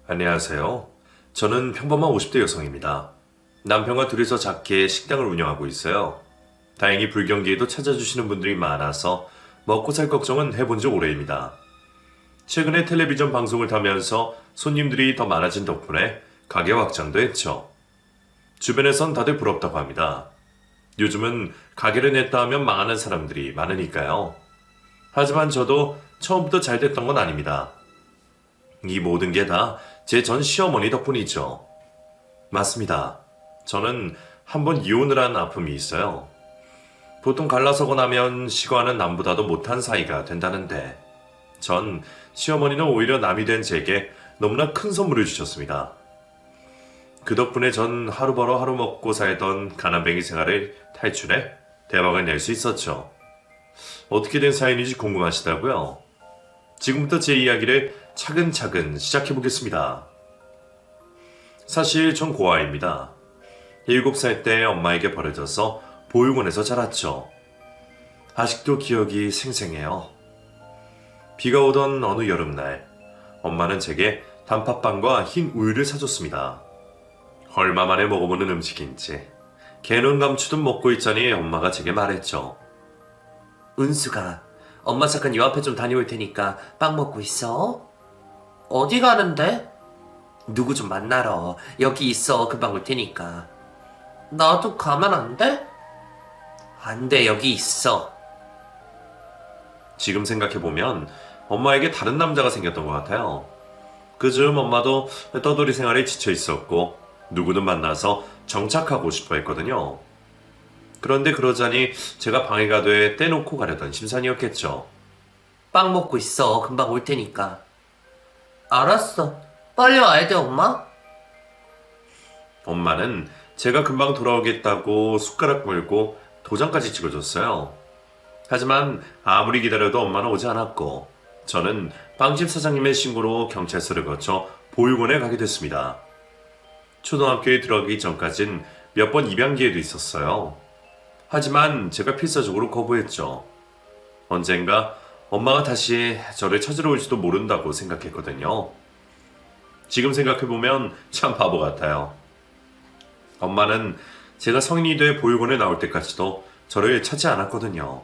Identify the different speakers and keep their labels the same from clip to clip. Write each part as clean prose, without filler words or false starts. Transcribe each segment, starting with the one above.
Speaker 1: 안녕하세요. 저는 평범한 50대 여성입니다. 남편과 둘이서 작게 식당을 운영하고 있어요. 다행히 불경기에도 찾아주시는 분들이 많아서 먹고 살 걱정은 해본 지 오래입니다. 최근에 텔레비전 방송을 타면서 손님들이 더 많아진 덕분에 가게 확장도 했죠. 주변에선 다들 부럽다고 합니다. 요즘은 가게를 냈다 하면 망하는 사람들이 많으니까요. 하지만 저도 처음부터 잘 됐던 건 아닙니다. 이 모든 게 다 제 전 시어머니 덕분이죠. 맞습니다. 저는 한번 이혼을 한 아픔이 있어요. 보통 갈라서고 나면 시과는 남보다도 못한 사이가 된다는데 전 시어머니는 오히려 남이 된 제게 너무나 큰 선물을 주셨습니다. 그 덕분에 전 하루 벌어 하루 먹고 살던 가난뱅이 생활을 탈출해 대박을 낼 수 있었죠. 어떻게 된 사연인지 궁금하시다고요? 지금부터 제 이야기를 차근차근 시작해보겠습니다. 사실 전 고아입니다. 7살 때 엄마에게 버려져서 보육원에서 자랐죠. 아직도 기억이 생생해요. 비가 오던 어느 여름날, 엄마는 제게 단팥빵과 흰 우유를 사줬습니다. 얼마 만에 먹어보는 음식인지 개눈 감추듯 먹고 있자니 엄마가 제게 말했죠.
Speaker 2: 은수가, 엄마 잠깐 요 앞에 좀 다녀올 테니까 빵 먹고 있어. 어디 가는데? 누구 좀 만나러. 여기 있어. 금방 올 테니까. 나도 가면 안 돼? 안 돼. 여기 있어.
Speaker 1: 지금 생각해보면 엄마에게 다른 남자가 생겼던 것 같아요. 그즈음 엄마도 떠돌이 생활에 지쳐 있었고 누구든 만나서 정착하고 싶어 했거든요. 그런데 그러자니 제가 방해가 돼 떼놓고 가려던 심산이었겠죠.
Speaker 2: 빵 먹고 있어. 금방 올 테니까. 알았어. 빨리 와야 돼, 엄마?
Speaker 1: 엄마는 제가 금방 돌아오겠다고 숟가락 물고 도장까지 찍어줬어요. 하지만 아무리 기다려도 엄마는 오지 않았고 저는 빵집 사장님의 신고로 경찰서를 거쳐 보육원에 가게 됐습니다. 초등학교에 들어가기 전까진 몇 번 입양 기회도 있었어요. 하지만 제가 필사적으로 거부했죠. 언젠가 엄마가 다시 저를 찾으러 올지도 모른다고 생각했거든요. 지금 생각해보면 참 바보 같아요. 엄마는 제가 성인이 돼 보육원에 나올 때까지도 저를 찾지 않았거든요.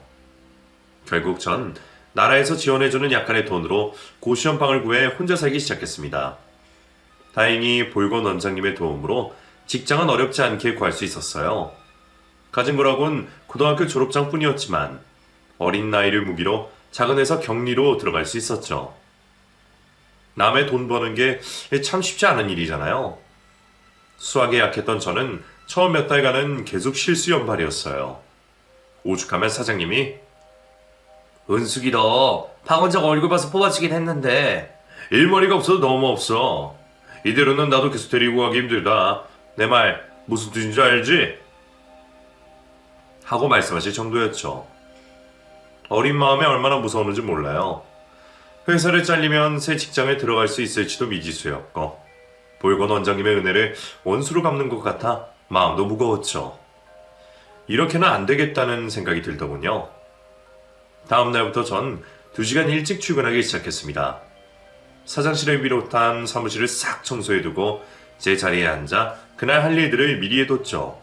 Speaker 1: 결국 전 나라에서 지원해주는 약간의 돈으로 고시원방을 구해 혼자 살기 시작했습니다. 다행히 보육원 원장님의 도움으로 직장은 어렵지 않게 구할 수 있었어요. 가진 거라곤 고등학교 졸업장 뿐이었지만 어린 나이를 무기로 작은 회사 격리로 들어갈 수 있었죠. 남의 돈 버는 게 참 쉽지 않은 일이잖아요. 수학에 약했던 저는 처음 몇 달간은 계속 실수 연발이었어요. 오죽하면 사장님이
Speaker 2: 은숙이 너 방원장 얼굴 봐서 뽑아주긴 했는데
Speaker 1: 일머리가 없어도 너무 없어. 이대로는 나도 계속 데리고 가기 힘들다. 내 말 무슨 뜻인지 알지? 하고 말씀하실 정도였죠. 어린 마음에 얼마나 무서웠는지 몰라요. 회사를 잘리면 새 직장에 들어갈 수 있을지도 미지수였고 보육원 원장님의 은혜를 원수로 갚는 것 같아 마음도 무거웠죠. 이렇게는 안 되겠다는 생각이 들더군요. 다음 날부터 전 2시간 일찍 출근하기 시작했습니다. 사장실을 비롯한 사무실을 싹 청소해두고 제 자리에 앉아 그날 할 일들을 미리 해뒀죠.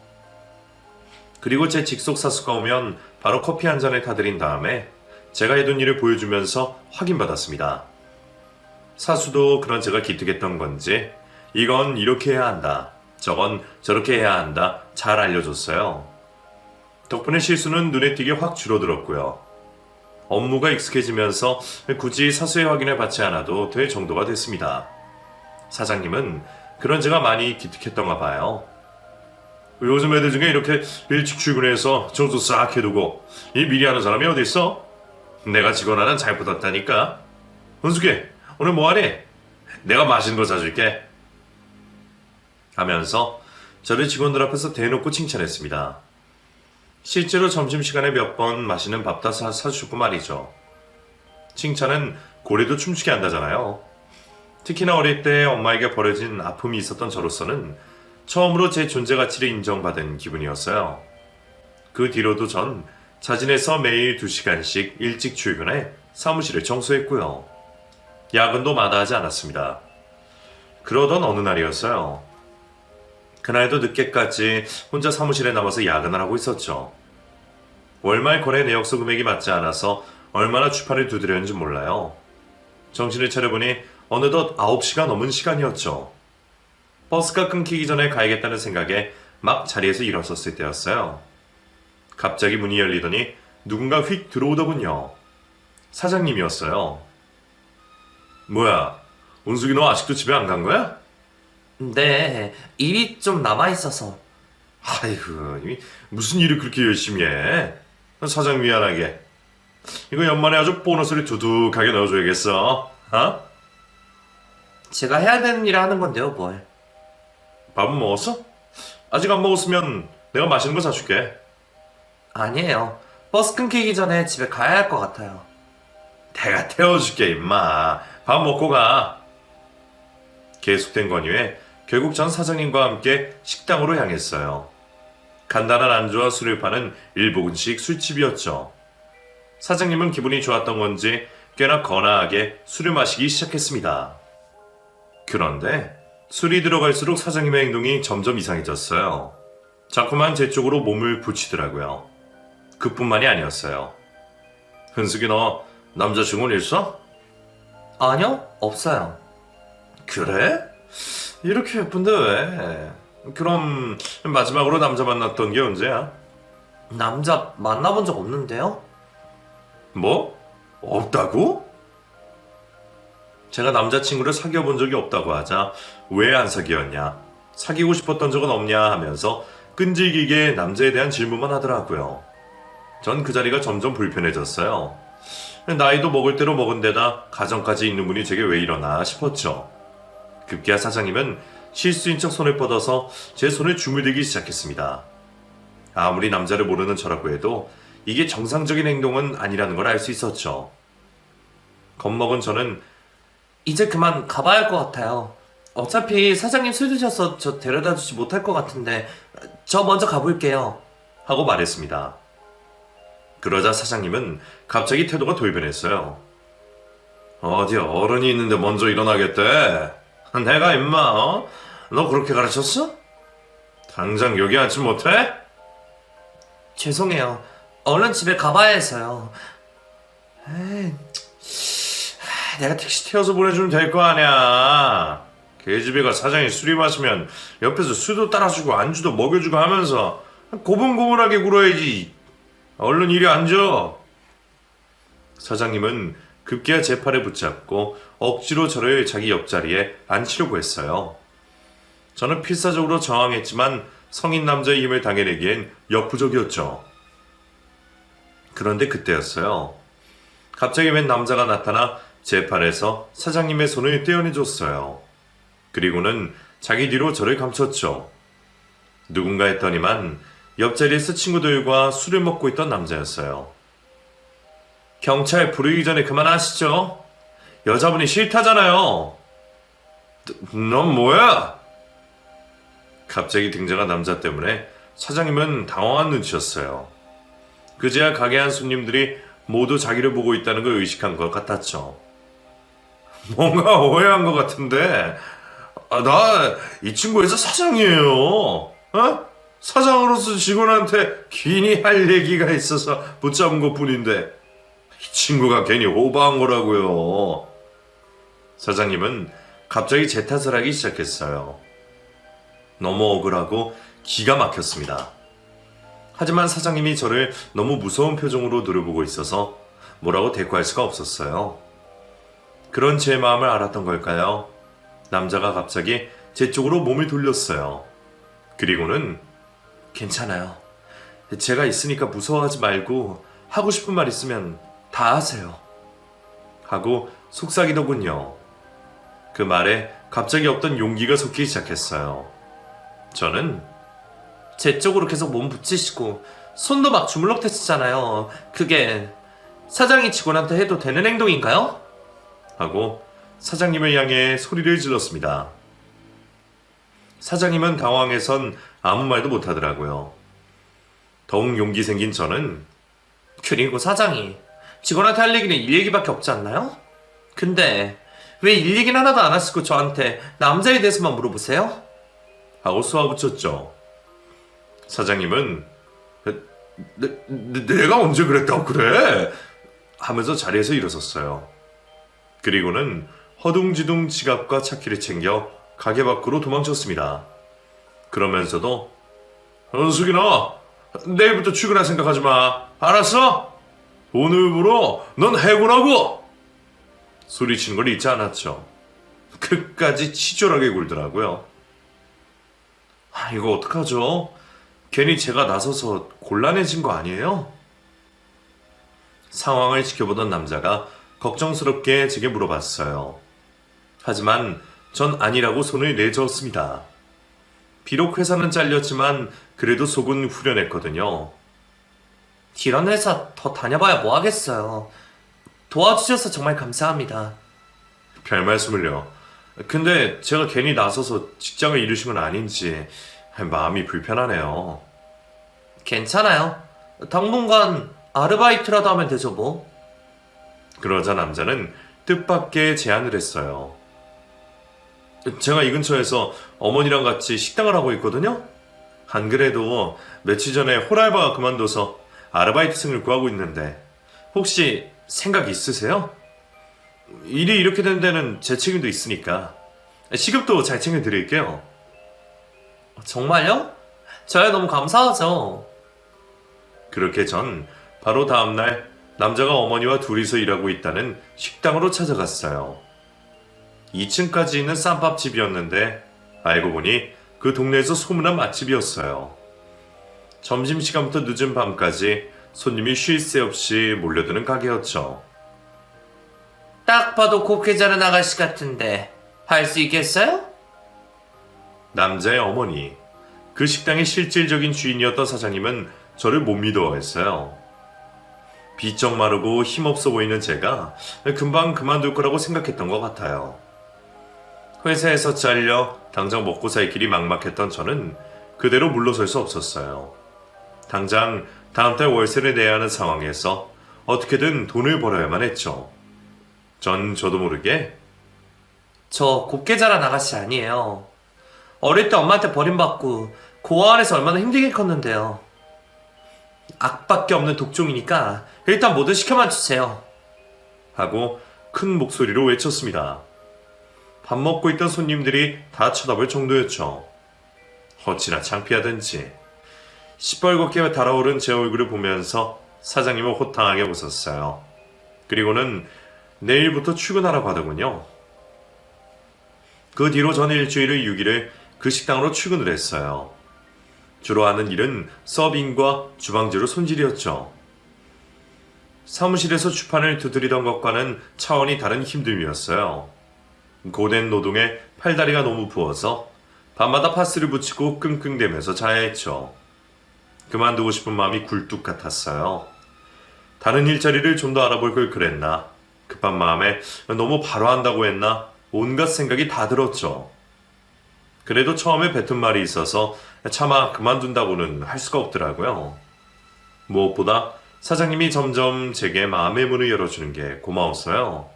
Speaker 1: 그리고 제 직속 사수가 오면 바로 커피 한 잔을 타드린 다음에 제가 해둔 일을 보여주면서 확인받았습니다. 사수도 그런 제가 기특했던 건지 이건 이렇게 해야 한다, 저건 저렇게 해야 한다 잘 알려줬어요. 덕분에 실수는 눈에 띄게 확 줄어들었고요. 업무가 익숙해지면서 굳이 사수의 확인을 받지 않아도 될 정도가 됐습니다. 사장님은 그런 제가 많이 기특했던가 봐요. 요즘 애들 중에 이렇게 일찍 출근해서 청소 싹 해두고 이 미리 하는 사람이 어디 있어? 내가 직원 하나는 잘 붙었다니까. 은숙이 오늘 뭐하니? 내가 맛있는 거 사줄게. 하면서 저를 직원들 앞에서 대놓고 칭찬했습니다. 실제로 점심시간에 몇 번 맛있는 밥 다 사주셨고 말이죠. 칭찬은 고래도 춤추게 한다잖아요. 특히나 어릴 때 엄마에게 버려진 아픔이 있었던 저로서는 처음으로 제 존재 가치를 인정받은 기분이었어요. 그 뒤로도 전 자진해서 매일 2시간씩 일찍 출근해 사무실을 청소했고요. 야근도 마다하지 않았습니다. 그러던 어느 날이었어요. 그날도 늦게까지 혼자 사무실에 남아서 야근을 하고 있었죠. 월말 거래 내역서 금액이 맞지 않아서 얼마나 주판을 두드렸는지 몰라요. 정신을 차려보니 어느덧 9시가 넘은 시간이었죠. 버스가 끊기기 전에 가야겠다는 생각에 막 자리에서 일어섰을 때였어요. 갑자기 문이 열리더니 누군가 휙 들어오더군요. 사장님이었어요. 뭐야, 은숙이 너 아직도 집에 안 간 거야?
Speaker 2: 네, 일이 좀 남아있어서.
Speaker 1: 아이고, 무슨 일을 그렇게 열심히 해? 사장 미안하게. 이거 연말에 아주 보너스를 두둑하게 넣어줘야겠어. 어?
Speaker 2: 제가 해야 되는 일을 하는 건데요, 뭘.
Speaker 1: 밥은 먹었어? 아직 안 먹었으면 내가 맛있는 거 사줄게.
Speaker 2: 아니에요. 버스 끊기기 전에 집에 가야 할 것 같아요.
Speaker 1: 내가 태워줄게, 임마. 밥 먹고 가. 계속된 권유에 결국 전 사장님과 함께 식당으로 향했어요. 간단한 안주와 술을 파는 일본식 술집이었죠. 사장님은 기분이 좋았던 건지 꽤나 거나하게 술을 마시기 시작했습니다. 그런데 술이 들어갈수록 사장님의 행동이 점점 이상해졌어요. 자꾸만 제 쪽으로 몸을 붙이더라고요. 그뿐만이 아니었어요. 흔숙이 너 남자친구는 있어?
Speaker 2: 아니요, 없어요.
Speaker 1: 그래? 이렇게 예쁜데 왜? 그럼 마지막으로 남자 만났던 게 언제야?
Speaker 2: 남자 만나본 적 없는데요?
Speaker 1: 뭐? 없다고? 제가 남자친구를 사귀어 본 적이 없다고 하자 왜 안 사귀었냐? 사귀고 싶었던 적은 없냐 하면서 끈질기게 남자에 대한 질문만 하더라고요. 전 그 자리가 점점 불편해졌어요. 나이도 먹을 대로 먹은 데다 가정까지 있는 분이 제게 왜 이러나 싶었죠. 급기야 사장님은 실수인 척 손을 뻗어서 제 손을 주물들기 시작했습니다. 아무리 남자를 모르는 저라고 해도 이게 정상적인 행동은 아니라는 걸 알 수 있었죠. 겁먹은 저는
Speaker 2: 이제 그만 가봐야 할 것 같아요. 어차피 사장님 술 드셔서 저 데려다 주지 못할 것 같은데 저 먼저 가볼게요.
Speaker 1: 하고 말했습니다. 그러자 사장님은 갑자기 태도가 돌변했어요. 어디 어른이 있는데 먼저 일어나겠대? 내가 임마 너 그렇게 가르쳤어? 당장 여기 앉지 못해?
Speaker 2: 죄송해요. 얼른 집에 가봐야 해서요.
Speaker 1: 에이, 내가 택시 태워서 보내주면 될 거 아니야. 걔집에 가 사장이 술이 마시면 옆에서 술도 따라주고 안주도 먹여주고 하면서 고분고분하게 굴어야지. 얼른 이리 앉아. 사장님은 급기야 제 팔을 붙잡고 억지로 저를 자기 옆자리에 앉히려고 했어요. 저는 필사적으로 저항했지만 성인 남자의 힘을 당해내기엔 역부족이었죠. 그런데 그때였어요. 갑자기 웬 남자가 나타나 제 팔에서 사장님의 손을 떼어내줬어요. 그리고는 자기 뒤로 저를 감췄죠. 누군가 했더니만 옆자리에서 친구들과 술을 먹고 있던 남자였어요. 경찰 부르기 전에 그만하시죠. 여자분이 싫다잖아요. 넌 뭐야? 갑자기 등장한 남자 때문에 사장님은 당황한 눈치였어요. 그제야 가게 한 손님들이 모두 자기를 보고 있다는 걸 의식한 것 같았죠. 뭔가 오해한 것 같은데 나 이 친구 회사 사장이에요. 어? 사장으로서 직원한테 괜히 할 얘기가 있어서 붙잡은 것 뿐인데 이 친구가 괜히 오버한 거라고요. 사장님은 갑자기 제 탓을 하기 시작했어요. 너무 억울하고 기가 막혔습니다. 하지만 사장님이 저를 너무 무서운 표정으로 노려보고 있어서 뭐라고 대꾸할 수가 없었어요. 그런 제 마음을 알았던 걸까요? 남자가 갑자기 제 쪽으로 몸을 돌렸어요. 그리고는 괜찮아요. 제가 있으니까 무서워하지 말고 하고 싶은 말 있으면 다 하세요. 하고 속삭이더군요. 그 말에 갑자기 없던 용기가 솟기 시작했어요. 저는
Speaker 2: 제 쪽으로 계속 몸 붙이시고 손도 막 주물럭댔었잖아요. 그게 사장이 직원한테 해도 되는 행동인가요?
Speaker 1: 하고 사장님을 향해 소리를 질렀습니다. 사장님은 당황해선 아무 말도 못하더라고요. 더욱 용기 생긴 저는
Speaker 2: 그리고 사장이 직원한테 할 얘기는 일 얘기밖에 없지 않나요? 근데 왜 일 얘기는 하나도 안 하시고 저한테 남자에 대해서만 물어보세요?
Speaker 1: 하고 쏘아붙였죠. 사장님은 내가 언제 그랬다고 그래? 하면서 자리에서 일어섰어요. 그리고는 허둥지둥 지갑과 차키를 챙겨 가게 밖으로 도망쳤습니다. 그러면서도 은숙이너 내일부터 출근할 생각하지 마. 알았어? 오늘부로 넌 해고라고! 소리치는 걸 잊지 않았죠. 끝까지 치졸하게 굴더라고요. 이거 어떡하죠? 괜히 제가 나서서 곤란해진 거 아니에요? 상황을 지켜보던 남자가 걱정스럽게 제게 물어봤어요. 하지만 전 아니라고 손을 내저었습니다. 비록 회사는 잘렸지만 그래도 속은 후련했거든요.
Speaker 2: 이런 회사 더 다녀봐야 뭐 하겠어요. 도와주셔서 정말 감사합니다.
Speaker 1: 별 말씀을요. 근데 제가 괜히 나서서 직장을 잃으신 건 아닌지 마음이 불편하네요.
Speaker 2: 괜찮아요. 당분간 아르바이트라도 하면 되죠 뭐.
Speaker 1: 그러자 남자는 뜻밖의 제안을 했어요. 제가 이 근처에서 어머니랑 같이 식당을 하고 있거든요. 안 그래도 며칠 전에 호랄바가 그만둬서 아르바이트생을 구하고 있는데 혹시 생각 있으세요? 일이 이렇게 된 데는 제 책임도 있으니까 시급도 잘 챙겨드릴게요.
Speaker 2: 정말요? 저야 너무 감사하죠.
Speaker 1: 그렇게 전 바로 다음날 남자가 어머니와 둘이서 일하고 있다는 식당으로 찾아갔어요. 2층까지 있는 쌈밥집이었는데 알고 보니 그 동네에서 소문난 맛집이었어요. 점심시간부터 늦은 밤까지 손님이 쉴 새 없이 몰려드는 가게였죠.
Speaker 2: 딱 봐도 곱게 자란 아가씨 같은데 할 수 있겠어요?
Speaker 1: 남자의 어머니, 그 식당의 실질적인 주인이었던 사장님은 저를 못 믿어했어요. 비쩍 마르고 힘없어 보이는 제가 금방 그만둘 거라고 생각했던 것 같아요. 회사에서 잘려 당장 먹고 살 길이 막막했던 저는 그대로 물러설 수 없었어요. 당장 다음 달 월세를 내야 하는 상황에서 어떻게든 돈을 벌어야만 했죠. 전 저도 모르게
Speaker 2: 저 곱게 자란 아가씨 아니에요. 어릴 때 엄마한테 버림받고 고아 안에서 얼마나 힘들게 컸는데요. 악밖에 없는 독종이니까 일단 뭐든 시켜만 주세요.
Speaker 1: 하고 큰 목소리로 외쳤습니다. 밥 먹고 있던 손님들이 다 쳐다볼 정도였죠. 어찌나 창피하든지. 시뻘겋게 달아오른 제 얼굴을 보면서 사장님은 호탕하게 웃었어요. 그리고는 내일부터 출근하라고 하더군요. 그 뒤로 전 일주일의 6일을 그 식당으로 출근을 했어요. 주로 하는 일은 서빙과 주방재료 손질이었죠. 사무실에서 주판을 두드리던 것과는 차원이 다른 힘듦이었어요. 고된 노동에 팔다리가 너무 부어서 밤마다 파스를 붙이고 끙끙대면서 자야 했죠. 그만두고 싶은 마음이 굴뚝 같았어요. 다른 일자리를 좀 더 알아볼 걸 그랬나, 급한 마음에 너무 바로 한다고 했나, 온갖 생각이 다 들었죠. 그래도 처음에 뱉은 말이 있어서 차마 그만둔다고는 할 수가 없더라고요. 무엇보다 사장님이 점점 제게 마음의 문을 열어주는 게 고마웠어요.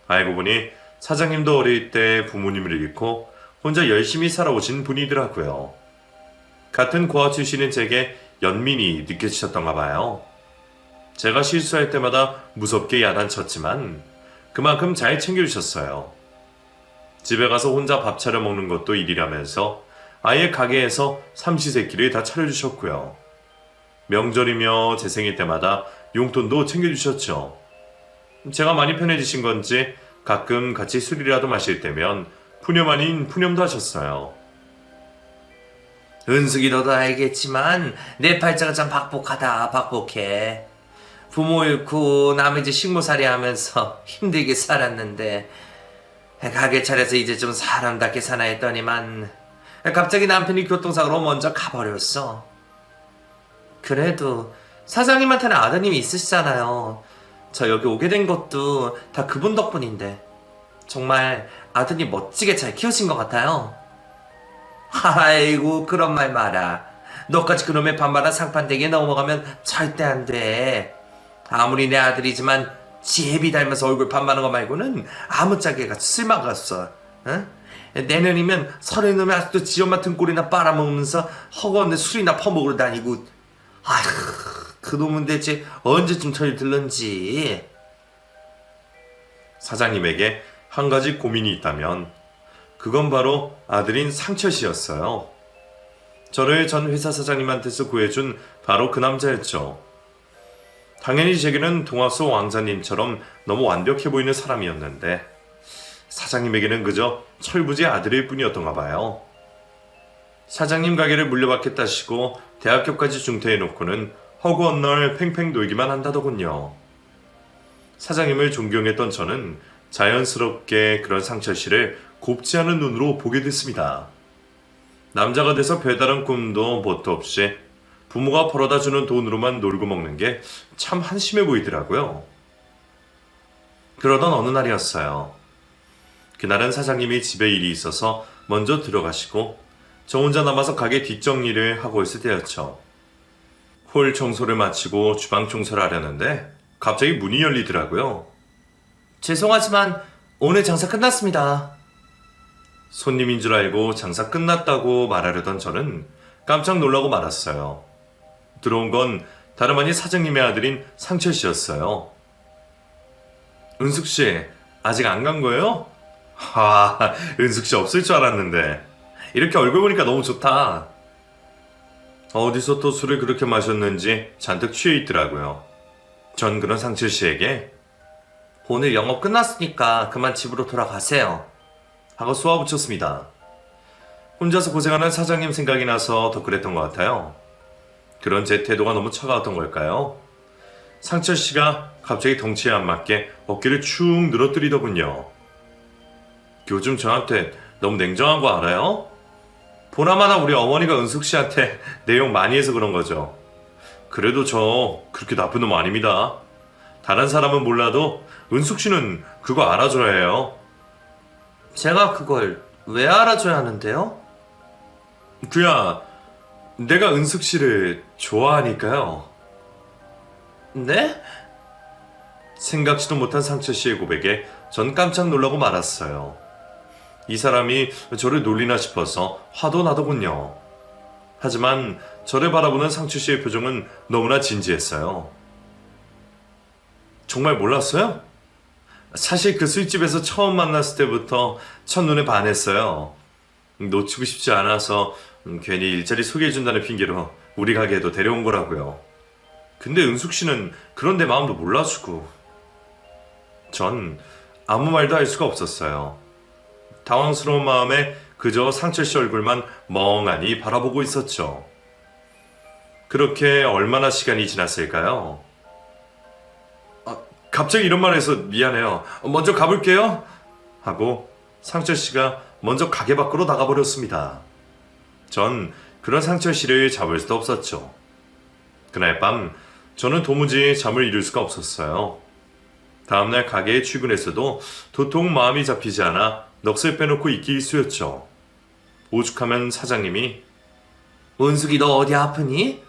Speaker 1: 알고 보니 사장님도 어릴 때 부모님을 잃고 혼자 열심히 살아오신 분이더라고요. 같은 고아 출신인 제게 연민이 느껴지셨던가 봐요. 제가 실수할 때마다 무섭게 야단쳤지만 그만큼 잘 챙겨주셨어요. 집에 가서 혼자 밥 차려 먹는 것도 일이라면서 아예 가게에서 삼시세끼를 다 차려주셨고요. 명절이며 제 생일 때마다 용돈도 챙겨주셨죠. 제가 많이 편해지신 건지 가끔 같이 술이라도 마실 때면 푸념 아닌 푸념도 하셨어요.
Speaker 2: 은숙이 너도 알겠지만 내 팔자가 참 박복해. 부모 잃고 남의 집 식모살이 하면서 힘들게 살았는데 가게 차려서 이제 좀 사람답게 사나 했더니만 갑자기 남편이 교통사고로 먼저 가버렸어. 그래도 사장님한테는 아드님이 있으시잖아요. 저 여기 오게 된 것도 다 그분 덕분인데 정말 아드님 멋지게 잘 키우신 것 같아요. 아이고 그런 말 마라. 너까지 그놈의 반말한 상판대기에 넘어가면 절대 안 돼. 아무리 내 아들이지만 제비 닮아서 얼굴 반반한 거 말고는 아무짝에가 쓸모가 없어. 응? 내년이면 30 아직도 지 엄마 등골이나 빨아먹으면서 허구한데 술이나 퍼먹으러 다니고. 아휴, 그놈은 대체 언제쯤 철이 들런지.
Speaker 1: 사장님에게 한 가지 고민이 있다면 그건 바로 아들인 상철 씨였어요. 저를 전 회사 사장님한테서 구해준 바로 그 남자였죠. 당연히 제게는 동화 속 왕자님처럼 너무 완벽해 보이는 사람이었는데 사장님에게는 그저 철부지 아들일 뿐이었던가 봐요. 사장님 가게를 물려받겠다시고 대학교까지 중퇴해놓고는 허구한 날 팽팽 놀기만 한다더군요. 사장님을 존경했던 저는 자연스럽게 그런 상철 씨를 곱지 않은 눈으로 보게 됐습니다. 남자가 돼서 별다른 꿈도 뭣도 없이 부모가 벌어다 주는 돈으로만 놀고 먹는 게 참 한심해 보이더라고요. 그러던 어느 날이었어요. 그날은 사장님이 집에 일이 있어서 먼저 들어가시고 저 혼자 남아서 가게 뒷정리를 하고 있을 때였죠. 홀 청소를 마치고 주방 청소를 하려는데 갑자기 문이 열리더라고요.
Speaker 2: 죄송하지만 오늘 장사 끝났습니다.
Speaker 1: 손님인 줄 알고 장사 끝났다고 말하려던 저는 깜짝 놀라고 말았어요. 들어온 건 다름 아닌 사장님의 아들인 상철 씨였어요. 은숙 씨, 아직 안 간 거예요? 은숙 씨 없을 줄 알았는데. 이렇게 얼굴 보니까 너무 좋다. 어디서 또 술을 그렇게 마셨는지 잔뜩 취해 있더라고요. 전 그런 상철 씨에게
Speaker 2: 오늘 영업 끝났으니까 그만 집으로 돌아가세요.
Speaker 1: 하고 쏘아붙였습니다. 혼자서 고생하는 사장님 생각이 나서 더 그랬던 것 같아요. 그런 제 태도가 너무 차가웠던 걸까요? 상철 씨가 갑자기 덩치에 안 맞게 어깨를 축 늘어뜨리더군요. 요즘 저한테 너무 냉정한 거 알아요? 보나마나 우리 어머니가 은숙 씨한테 내용 많이 해서 그런 거죠. 그래도 저 그렇게 나쁜 놈 아닙니다. 다른 사람은 몰라도 은숙 씨는 그거 알아줘야 해요.
Speaker 2: 제가 그걸 왜 알아줘야 하는데요?
Speaker 1: 그야 내가 은숙 씨를 좋아하니까요.
Speaker 2: 네?
Speaker 1: 생각지도 못한 상철 씨의 고백에 전 깜짝 놀라고 말았어요. 이 사람이 저를 놀리나 싶어서 화도 나더군요. 하지만 저를 바라보는 상철 씨의 표정은 너무나 진지했어요. 정말 몰랐어요? 사실 그 술집에서 처음 만났을 때부터 첫눈에 반했어요. 놓치고 싶지 않아서 괜히 일자리 소개해준다는 핑계로 우리 가게에도 데려온 거라고요. 근데 은숙 씨는 그런 내 마음도 몰라주고. 전 아무 말도 할 수가 없었어요. 당황스러운 마음에 그저 상철 씨 얼굴만 멍하니 바라보고 있었죠. 그렇게 얼마나 시간이 지났을까요? 갑자기 이런 말 해서 미안해요. 먼저 가볼게요. 하고 상철 씨가 먼저 가게 밖으로 나가버렸습니다. 전 그런 상철 씨를 잡을 수도 없었죠. 그날 밤 저는 도무지 잠을 이룰 수가 없었어요. 다음날 가게에 출근했어도 도통 마음이 잡히지 않아 넋을 빼놓고 있기 일쑤였죠. 오죽하면 사장님이
Speaker 2: 은숙이 너 어디 아프니?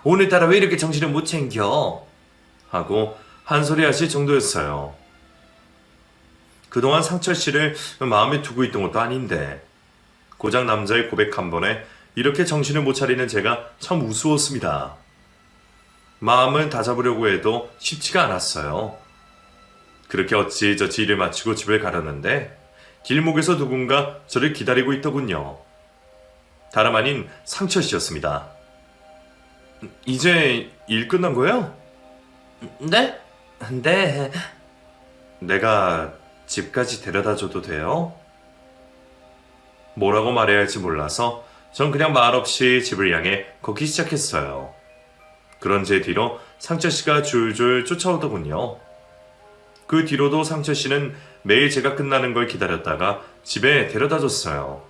Speaker 2: 오늘따라 왜 이렇게 정신을 못 챙겨?
Speaker 1: 하고 한 소리 하실 정도였어요. 그동안 상철 씨를 마음에 두고 있던 것도 아닌데 고작 남자의 고백 한 번에 이렇게 정신을 못 차리는 제가 참 우스웠습니다. 마음을 다잡으려고 해도 쉽지가 않았어요. 그렇게 어찌저찌 일을 마치고 집을 가려는데 길목에서 누군가 저를 기다리고 있더군요. 다름 아닌 상철 씨였습니다. 이제 일 끝난 거예요?
Speaker 2: 네? 네.
Speaker 1: 내가 집까지 데려다 줘도 돼요? 뭐라고 말해야 할지 몰라서 전 그냥 말없이 집을 향해 걷기 시작했어요. 그런 제 뒤로 상철 씨가 줄줄 쫓아오더군요. 그 뒤로도 상철 씨는 매일 제가 끝나는 걸 기다렸다가 집에 데려다 줬어요.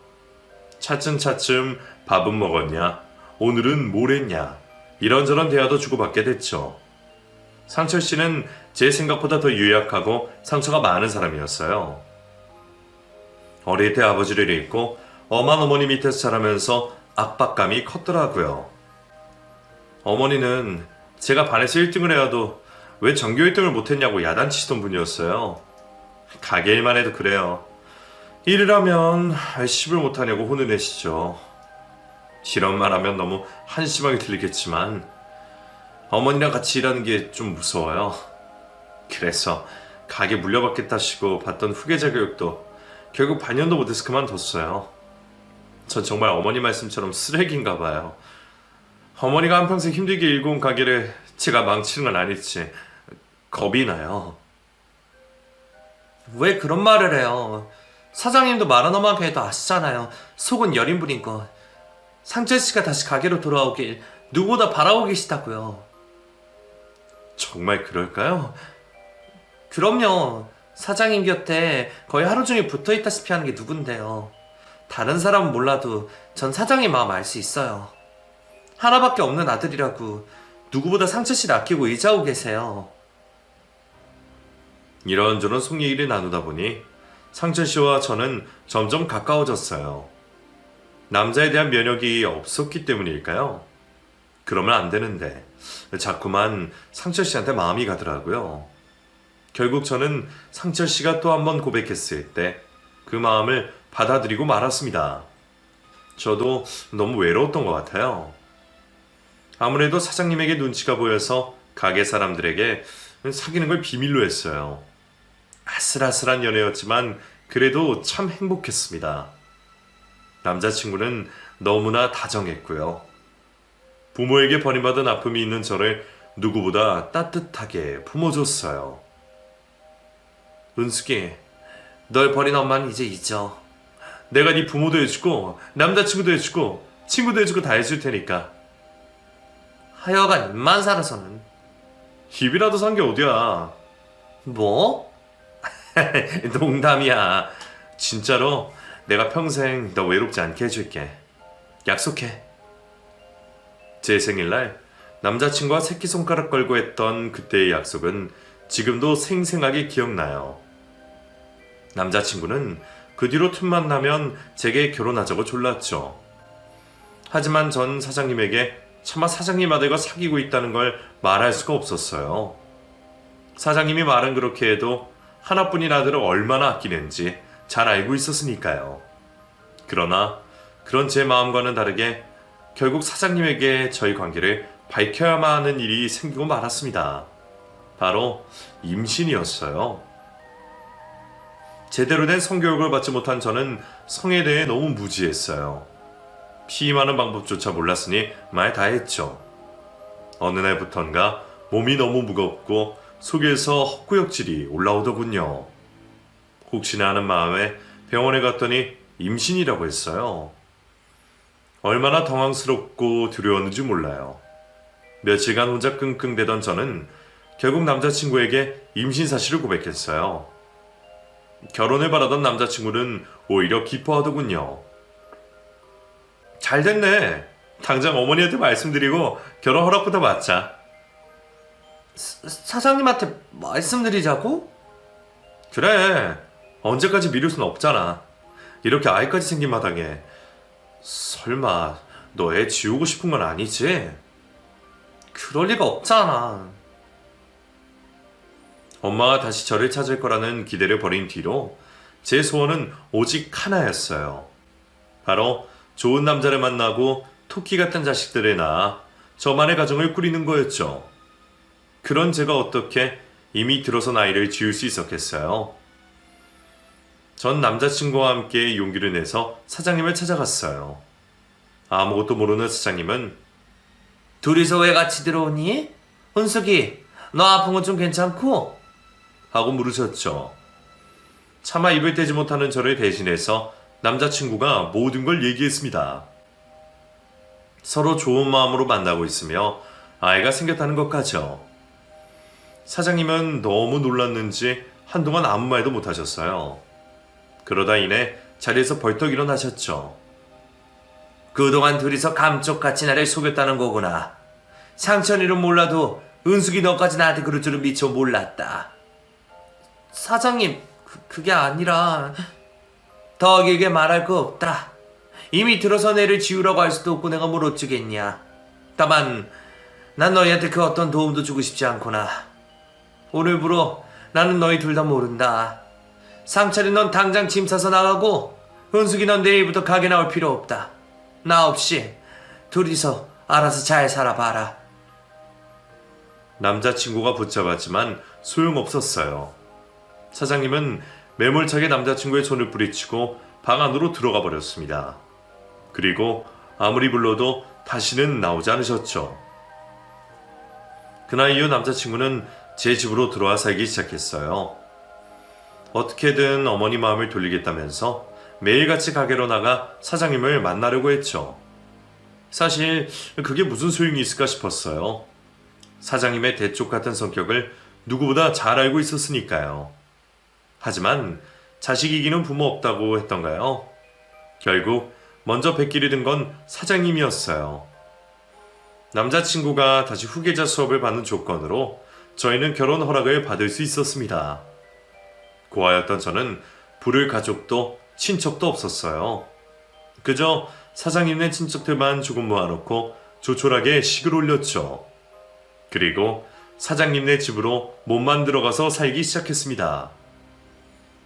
Speaker 1: 차츰차츰 밥은 먹었냐, 오늘은 뭘 했냐, 이런저런 대화도 주고받게 됐죠. 상철 씨는 제 생각보다 더 유약하고 상처가 많은 사람이었어요. 어릴 때 아버지를 잃고 엄한 어머니 밑에서 자라면서 압박감이 컸더라고요. 어머니는 제가 반에서 1등을 해야도 왜 전교 1등을 못했냐고 야단치시던 분이었어요. 가게 일만 해도 그래요. 일을 하면 씹을 못하냐고 혼을 내시죠. 이런 말 하면 너무 한심하게 들리겠지만 어머니랑 같이 일하는 게 좀 무서워요. 그래서 가게 물려받겠다시고 받던 후계자 교육도 결국 반년도 못해서 그만뒀어요. 전 정말 어머니 말씀처럼 쓰레기인가 봐요. 어머니가 한평생 힘들게 일궈온 가게를 제가 망치는 건 아닐지 겁이 나요.
Speaker 2: 왜 그런 말을 해요? 사장님도 말 하나만 해도 아시잖아요. 속은 여린 분인 거. 상철 씨가 다시 가게로 돌아오길 누구보다 바라고 계시다고요.
Speaker 1: 정말 그럴까요?
Speaker 2: 그럼요. 사장님 곁에 거의 하루 종일 붙어 있다시피 하는 게 누군데요. 다른 사람은 몰라도 전 사장님 마음 알 수 있어요. 하나밖에 없는 아들이라고 누구보다 상철 씨를 아끼고 의지하고 계세요.
Speaker 1: 이런저런 속 얘기를 나누다 보니 상철 씨와 저는 점점 가까워졌어요. 남자에 대한 면역이 없었기 때문일까요? 그러면 안 되는데 자꾸만 상철 씨한테 마음이 가더라고요. 결국 저는 상철 씨가 또 한 번 고백했을 때 그 마음을 받아들이고 말았습니다. 저도 너무 외로웠던 것 같아요. 아무래도 사장님에게 눈치가 보여서 가게 사람들에게 사귀는 걸 비밀로 했어요. 아슬아슬한 연애였지만 그래도 참 행복했습니다. 남자친구는 너무나 다정했고요. 부모에게 버림받은 아픔이 있는 저를 누구보다 따뜻하게 품어줬어요.
Speaker 2: 은숙이, 널 버린 엄마는 이제 잊어.
Speaker 1: 내가 네 부모도 해주고 남자친구도 해주고 친구도 해주고 다 해줄 테니까.
Speaker 2: 하여간 입만 살아서는.
Speaker 1: 입이라도 산 게 어디야.
Speaker 2: 뭐?
Speaker 1: 농담이야. 진짜로 내가 평생 너 외롭지 않게 해줄게. 약속해. 제 생일날 남자친구와 새끼손가락 걸고 했던 그때의 약속은 지금도 생생하게 기억나요. 남자친구는 그 뒤로 틈만 나면 제게 결혼하자고 졸랐죠. 하지만 전 사장님에게 차마 사장님 아들과 사귀고 있다는 걸 말할 수가 없었어요. 사장님이 말은 그렇게 해도 하나뿐인 아들을 얼마나 아끼는지 잘 알고 있었으니까요. 그러나 그런 제 마음과는 다르게 결국 사장님에게 저희 관계를 밝혀야만 하는 일이 생기고 말았습니다. 바로 임신이었어요. 제대로 된 성교육을 받지 못한 저는 성에 대해 너무 무지했어요. 피임하는 방법조차 몰랐으니 말 다 했죠. 어느 날부턴가 몸이 너무 무겁고 속에서 헛구역질이 올라오더군요. 혹시나 하는 마음에 병원에 갔더니 임신이라고 했어요. 얼마나 당황스럽고 두려웠는지 몰라요. 며칠간 혼자 끙끙대던 저는 결국 남자친구에게 임신 사실을 고백했어요. 결혼을 바라던 남자친구는 오히려 기뻐하더군요. 잘 됐네. 당장 어머니한테 말씀드리고 결혼 허락부터 받자.
Speaker 2: 사장님한테 말씀드리자고?
Speaker 1: 그래. 언제까지 미룰 순 없잖아. 이렇게 아이까지 생긴 마당에. 설마 너 애 지우고 싶은 건 아니지?
Speaker 2: 그럴 리가 없잖아.
Speaker 1: 엄마가 다시 저를 찾을 거라는 기대를 버린 뒤로 제 소원은 오직 하나였어요. 바로 좋은 남자를 만나고 토끼 같은 자식들을 낳아 저만의 가정을 꾸리는 거였죠. 그런 제가 어떻게 이미 들어선 아이를 지을 수 있었겠어요? 전 남자친구와 함께 용기를 내서 사장님을 찾아갔어요. 아무것도 모르는 사장님은
Speaker 2: 둘이서 왜 같이 들어오니? 은숙이, 너 아픈 건 좀 괜찮고?
Speaker 1: 하고 물으셨죠. 차마 입을 떼지 못하는 저를 대신해서 남자친구가 모든 걸 얘기했습니다. 서로 좋은 마음으로 만나고 있으며 아이가 생겼다는 것까지요. 사장님은 너무 놀랐는지 한동안 아무 말도 못하셨어요. 그러다 이내 자리에서 벌떡 일어나셨죠.
Speaker 2: 그동안 둘이서 감쪽같이 나를 속였다는 거구나. 상천이는 몰라도 은숙이 너까지 나한테 그럴 줄은 미처 몰랐다. 사장님, 그게 아니라 더 길게 말할 거 없다. 이미 들어선 애를 지우라고 할 수도 없고 내가 뭘 어쩌겠냐. 다만 난 너희한테 그 어떤 도움도 주고 싶지 않구나. 오늘부로 나는 너희 둘 다 모른다. 상철이 넌 당장 짐 싸서 나가고 은숙이 넌 내일부터 가게 나올 필요 없다. 나 없이 둘이서 알아서 잘 살아봐라.
Speaker 1: 남자친구가 붙잡았지만 소용없었어요. 사장님은 매몰차게 남자친구의 손을 뿌리치고 방 안으로 들어가 버렸습니다. 그리고 아무리 불러도 다시는 나오지 않으셨죠. 그날 이후 남자친구는 제 집으로 들어와 살기 시작했어요. 어떻게든 어머니 마음을 돌리겠다면서 매일같이 가게로 나가 사장님을 만나려고 했죠. 사실 그게 무슨 소용이 있을까 싶었어요. 사장님의 대쪽 같은 성격을 누구보다 잘 알고 있었으니까요. 하지만 자식 이기는 부모 없다고 했던가요? 결국 먼저 뱃길이 든 건 사장님이었어요. 남자친구가 다시 후계자 수업을 받는 조건으로 저희는 결혼 허락을 받을 수 있었습니다. 고아였던 저는 부를 가족도 친척도 없었어요. 그저 사장님네 친척들만 조금 모아놓고 조촐하게 식을 올렸죠. 그리고 사장님네 집으로 몸만 들어가서 살기 시작했습니다.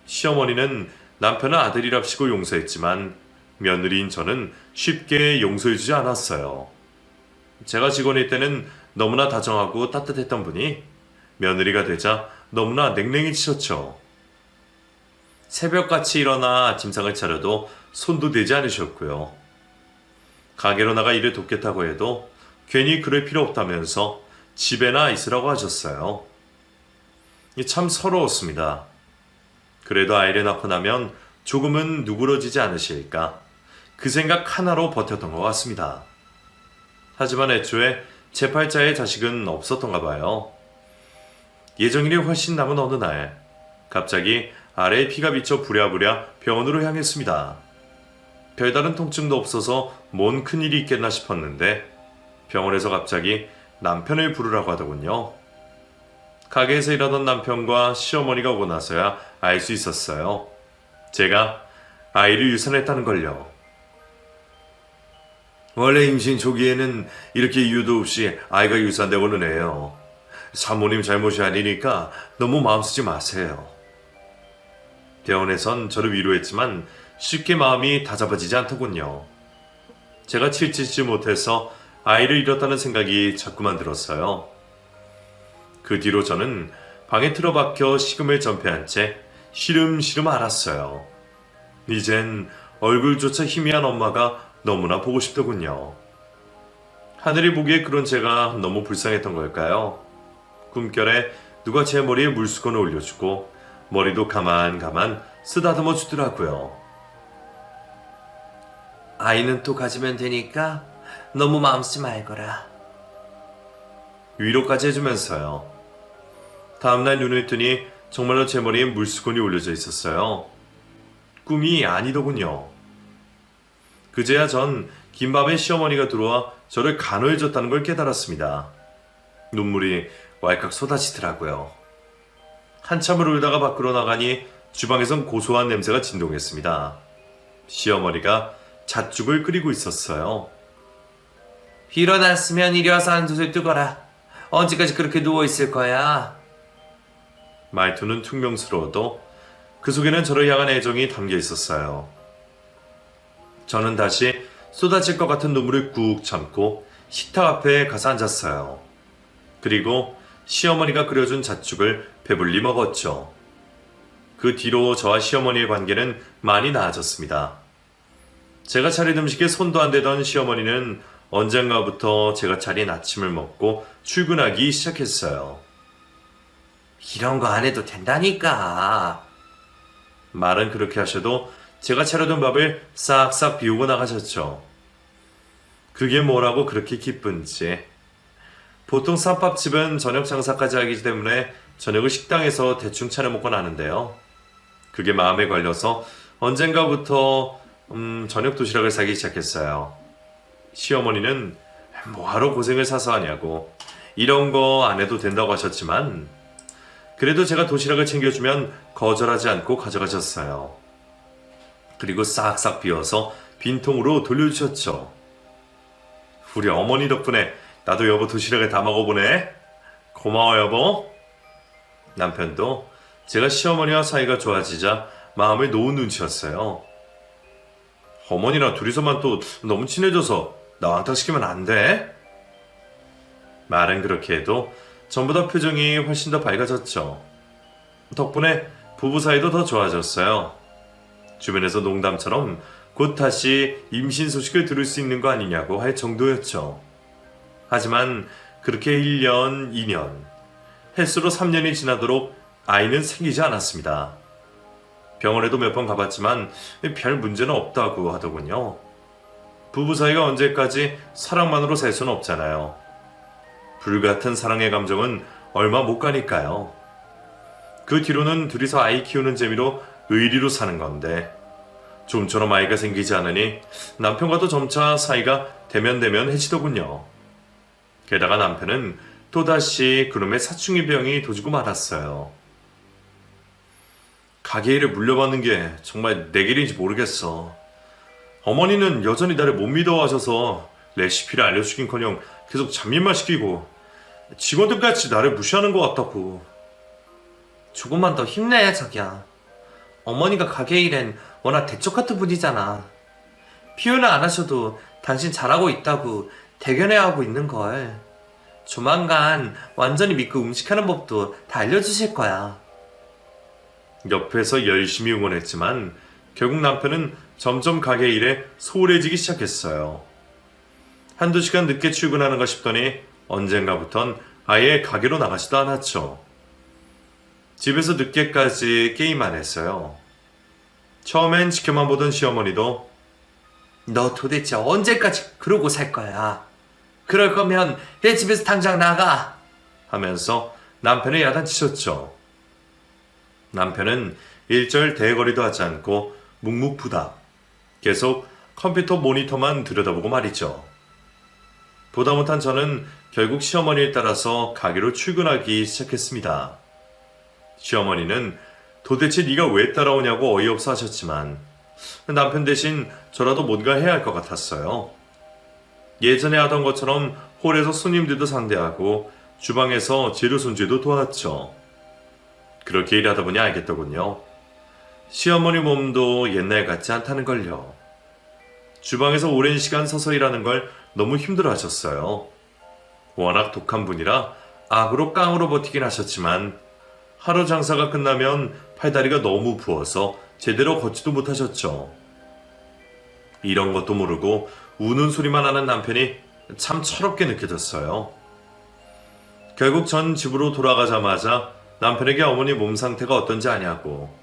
Speaker 1: 시어머니는 남편은 아들이랍시고 용서했지만 며느리인 저는 쉽게 용서해주지 않았어요. 제가 직원일 때는 너무나 다정하고 따뜻했던 분이 며느리가 되자 너무나 냉랭해지셨죠. 새벽같이 일어나 짐상을 차려도 손도 대지 않으셨고요. 가게로 나가 일을 돕겠다고 해도 괜히 그럴 필요 없다면서 집에나 있으라고 하셨어요. 참 서러웠습니다. 그래도 아이를 낳고 나면 조금은 누그러지지 않으실까 그 생각 하나로 버텼던 것 같습니다. 하지만 애초에 제 팔자에 자식은 없었던가 봐요. 예정일이 훨씬 남은 어느 날 갑자기 아래에 피가 비쳐 부랴부랴 병원으로 향했습니다. 별다른 통증도 없어서 뭔 큰일이 있겠나 싶었는데 병원에서 갑자기 남편을 부르라고 하더군요. 가게에서 일하던 남편과 시어머니가 오고 나서야 알 수 있었어요. 제가 아이를 유산했다는 걸요. 원래 임신 초기에는 이렇게 이유도 없이 아이가 유산되고는 해요. 사모님 잘못이 아니니까 너무 마음 쓰지 마세요. 병원에선 저를 위로했지만 쉽게 마음이 다잡아지지 않더군요. 제가 칠치지 못해서 아이를 잃었다는 생각이 자꾸만 들었어요. 그 뒤로 저는 방에 틀어박혀 식음을 전폐한 채 시름시름 앓았어요. 이젠 얼굴조차 희미한 엄마가 너무나 보고 싶더군요. 하늘이 보기에 그런 제가 너무 불쌍했던 걸까요? 꿈결에 누가 제 머리에 물수건을 올려주고 머리도 가만 쓰다듬어 주더라고요.
Speaker 2: 아이는 또 가지면 되니까 너무 마음 쓰지 말거라.
Speaker 1: 위로까지 해주면서요. 다음날 눈을 뜨니 정말로 제 머리에 물수건이 올려져 있었어요. 꿈이 아니더군요. 그제야 전 김밥에 시어머니가 들어와 저를 간호해줬다는 걸 깨달았습니다. 눈물이 왈칵 쏟아지더라고요. 한참을 울다가 밖으로 나가니 주방에선 고소한 냄새가 진동했습니다. 시어머니가 잣죽을 끓이고 있었어요.
Speaker 2: 일어났으면 이리 와서 한솥을 뜨거라. 언제까지 그렇게 누워있을 거야?
Speaker 1: 말투는 퉁명스러워도 그 속에는 저를 향한 애정이 담겨 있었어요. 저는 다시 쏟아질 것 같은 눈물을 꾹 참고 식탁 앞에 가서 앉았어요. 그리고 시어머니가 끓여준 잣죽을 배불리 먹었죠. 그 뒤로 저와 시어머니의 관계는 많이 나아졌습니다. 제가 차린 음식에 손도 안 대던 시어머니는 언젠가부터 제가 차린 아침을 먹고 출근하기 시작했어요.
Speaker 2: 이런 거 안 해도 된다니까.
Speaker 1: 말은 그렇게 하셔도 제가 차려둔 밥을 싹싹 비우고 나가셨죠. 그게 뭐라고 그렇게 기쁜지. 보통 쌈밥집은 저녁 장사까지 하기 때문에 저녁을 식당에서 대충 차려 먹곤 하는데요. 그게 마음에 걸려서 언젠가부터 저녁 도시락을 사기 시작했어요. 시어머니는 뭐하러 고생을 사서 하냐고 이런 거 안 해도 된다고 하셨지만 그래도 제가 도시락을 챙겨주면 거절하지 않고 가져가셨어요. 그리고 싹싹 비워서 빈통으로 돌려주셨죠. 우리 어머니 덕분에 나도 여보 도시락을 다 먹어보네. 고마워 여보. 남편도 제가 시어머니와 사이가 좋아지자 마음을 놓은 눈치였어요. 어머니랑 둘이서만 또 너무 친해져서 나 왕따시키면 안 돼? 말은 그렇게 해도 전보다 표정이 훨씬 더 밝아졌죠. 덕분에 부부 사이도 더 좋아졌어요. 주변에서 농담처럼 곧 다시 임신 소식을 들을 수 있는 거 아니냐고 할 정도였죠. 하지만 그렇게 1년, 2년, 횟수로 3년이 지나도록 아이는 생기지 않았습니다. 병원에도 몇 번 가봤지만 별 문제는 없다고 하더군요. 부부 사이가 언제까지 사랑만으로 살 수는 없잖아요. 불같은 사랑의 감정은 얼마 못 가니까요. 그 뒤로는 둘이서 아이 키우는 재미로 의리로 사는 건데 좀처럼 아이가 생기지 않으니 남편과도 점차 사이가 대면대면해지더군요. 게다가 남편은 또다시 그놈의 사춘기 병이 도지고 말았어요. 가게 일을 물려받는 게 정말 내 길인지 모르겠어. 어머니는 여전히 나를 못 믿어하셔서 레시피를 알려주긴커녕 계속 잡일만 시키고 직원들같이 나를 무시하는 것 같다고.
Speaker 2: 조금만 더 힘내, 자기야. 어머니가 가게 일엔 워낙 대쪽 같은 분이잖아. 표현을 안 하셔도 당신 잘하고 있다고 대견해하고 있는걸. 조만간 완전히 믿고 음식하는 법도 다 알려주실 거야.
Speaker 1: 옆에서 열심히 응원했지만 결국 남편은 점점 가게 일에 소홀해지기 시작했어요. 한두 시간 늦게 출근하는가 싶더니 언젠가부턴 아예 가게로 나가지도 않았죠. 집에서 늦게까지 게임만 했어요. 처음엔 지켜만 보던 시어머니도
Speaker 2: 너 도대체 언제까지 그러고 살 거야? 그럴 거면 내 집에서 당장 나가!
Speaker 1: 하면서 남편을 야단치셨죠. 남편은 일절 대거리도 하지 않고 묵묵부답 계속 컴퓨터 모니터만 들여다보고 말이죠. 보다 못한 저는 결국 시어머니에 따라서 가게로 출근하기 시작했습니다. 시어머니는 도대체 네가 왜 따라오냐고 어이없어 하셨지만 남편 대신 저라도 뭔가 해야 할 것 같았어요. 예전에 하던 것처럼 홀에서 손님들도 상대하고 주방에서 재료 손질도 도왔죠. 그렇게 일하다 보니 알겠더군요. 시어머니 몸도 옛날 같지 않다는 걸요. 주방에서 오랜 시간 서서 일하는 걸 너무 힘들어 하셨어요. 워낙 독한 분이라 악으로 깡으로 버티긴 하셨지만 하루 장사가 끝나면 팔다리가 너무 부어서 제대로 걷지도 못하셨죠. 이런 것도 모르고 우는 소리만 하는 남편이 참 철없게 느껴졌어요. 결국 전 집으로 돌아가자마자 남편에게 어머니 몸 상태가 어떤지 아냐고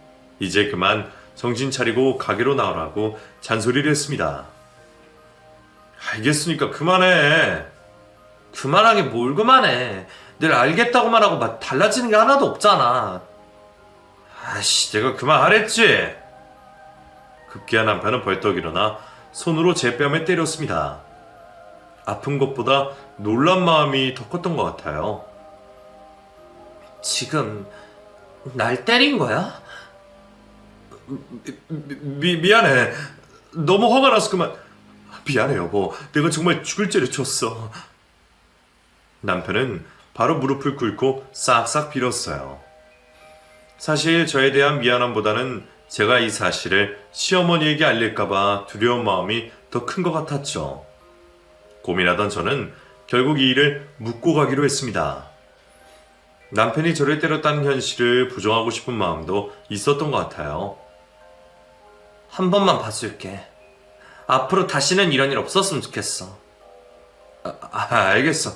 Speaker 1: 이제 그만 정신 차리고 가게로 나오라고 잔소리를 했습니다. 알겠으니까 그만해.
Speaker 2: 그만하게 뭘 그만해. 늘 알겠다고만 하고 막 달라지는 게 하나도 없잖아.
Speaker 1: 아씨, 내가 그만하랬지. 급기야 남편은 벌떡 일어나 손으로 제 뺨에 때렸습니다. 아픈 것보다 놀란 마음이 더 컸던 것 같아요.
Speaker 2: 지금 날 때린 거야?
Speaker 1: 미안해. 너무 화가 나서 그만. 미안해 여보. 내가 정말 죽을 죄를 졌어. 남편은 바로 무릎을 꿇고 싹싹 빌었어요. 사실 저에 대한 미안함보다는 제가 이 사실을 시어머니에게 알릴까봐 두려운 마음이 더 큰 것 같았죠. 고민하던 저는 결국 이 일을 묻고 가기로 했습니다. 남편이 저를 때렸다는 현실을 부정하고 싶은 마음도 있었던 것 같아요.
Speaker 2: 한 번만 봐줄게. 앞으로 다시는 이런 일 없었으면 좋겠어.
Speaker 1: 알겠어.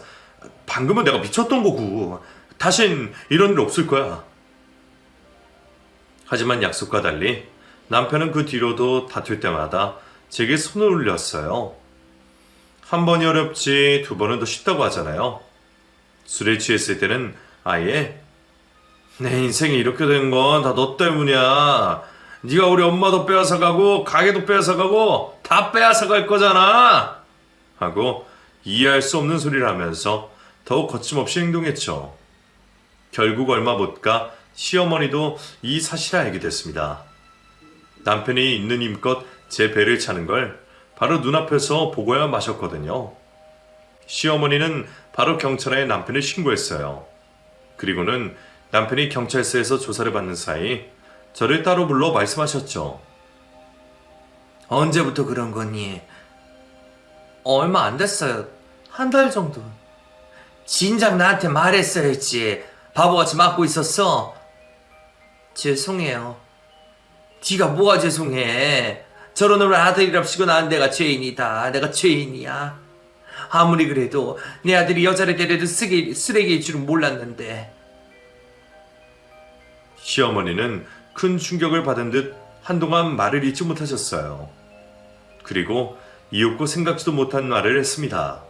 Speaker 1: 방금은 내가 미쳤던 거고 다신 이런 일 없을 거야. 하지만 약속과 달리 남편은 그 뒤로도 다툴 때마다 제게 손을 올렸어요. 한 번이 어렵지 두 번은 더 쉽다고 하잖아요. 술에 취했을 때는 아예 내 인생이 이렇게 된 건 다 너 때문이야. 네가 우리 엄마도 빼앗아가고 가게도 빼앗아가고 다 빼앗아갈 거잖아. 하고 이해할 수 없는 소리를 하면서 더욱 거침없이 행동했죠. 결국 얼마 못 가 시어머니도 이 사실을 알게 됐습니다. 남편이 있는 힘껏 제 배를 차는 걸 바로 눈앞에서 보고야 마셨거든요. 시어머니는 바로 경찰에 남편을 신고했어요. 그리고는 남편이 경찰서에서 조사를 받는 사이 저를 따로 불러 말씀하셨죠.
Speaker 2: 언제부터 그런 거니? 얼마 안 됐어요. 한 달 정도. 진작 나한테 말했어야지. 바보같이 막고 있었어. 죄송해요. 네가 뭐가 죄송해. 저런 놈을 아들이랍시고 난 내가 죄인이다. 내가 죄인이야. 아무리 그래도 내 아들이 여자를 데려도 쓰레기일 줄은 몰랐는데.
Speaker 1: 시어머니는 큰 충격을 받은 듯 한동안 말을 잇지 못하셨어요. 그리고 이윽고 생각지도 못한 말을 했습니다.